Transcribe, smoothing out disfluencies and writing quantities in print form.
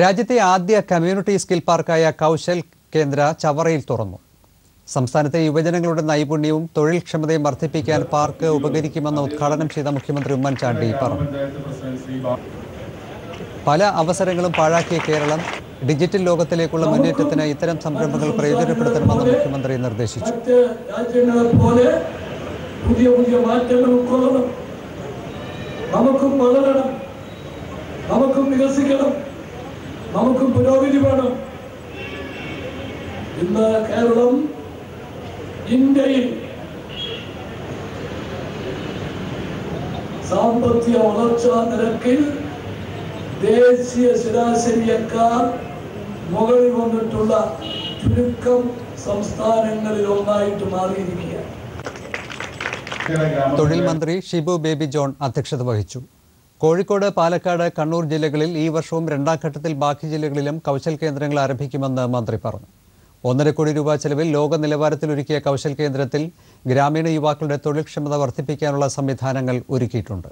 രാജ്യത്തെ ആദ്യ community skill പാർക്കായ Kaushal കേന്ദ്ര ചവറയിൽ തുറന്നു. സംസ്ഥാനത്തെ യുവജനങ്ങളുടെ നൈപുണ്യവും തൊഴിൽക്ഷമതയും വർദ്ധിപ്പിക്കാൻ പാർക്ക് ഉപകരിക്കുമെന്ന് ഉദ്ഘാടനം ചെയ്ത മുഖ്യമന്ത്രി ഉമ്മൻചാണ്ടി പറഞ്ഞു. പല അവസരങ്ങളും പാഴാക്കിയ കേരളം ഡിജിറ്റൽ ലോകത്തിലേക്കുള്ള മുന്നേറ്റത്തിന് ഇത്തരം സംരംഭങ്ങൾ പ്രയോജനപ്പെടുത്തണമെന്ന് മുഖ്യമന്ത്രി നിർദ്ദേശിച്ചു. നമുക്കും പുരോഗതി വേണം. ഇന്ന് കേരളം ഇന്ത്യയിൽ സാമ്പത്തിക വളർച്ചാ നിരക്കിൽ ദേശീയ ശരാശരിയേക്കാൾ മുകളിൽ വന്നിട്ടുള്ള ചുരുക്കം സംസ്ഥാനങ്ങളിൽ ഒന്നായിട്ട് മാറിയിരിക്കുകയാണ്. തൊഴിൽ മന്ത്രി ഷിബു ബേബി ജോൺ അധ്യക്ഷത വഹിച്ചു. കോഴിക്കോട്, പാലക്കാട്, കണ്ണൂർ ജില്ലകളിൽ ഈ വർഷവും രണ്ടാം ഘട്ടത്തിൽ ബാക്കി ജില്ലകളിലും കൗശൽ കേന്ദ്രങ്ങൾ ആരംഭിക്കുമെന്ന് മന്ത്രി പറഞ്ഞു. 1.5 കോടി രൂപ ചെലവിൽ ലോക നിലവാരത്തിലൊരുക്കിയ കൗശൽ കേന്ദ്രത്തിൽ ഗ്രാമീണ യുവാക്കളുടെ തൊഴിൽക്ഷമത വർദ്ധിപ്പിക്കാനുള്ള സംവിധാനങ്ങൾ ഒരുക്കിയിട്ടുണ്ട്.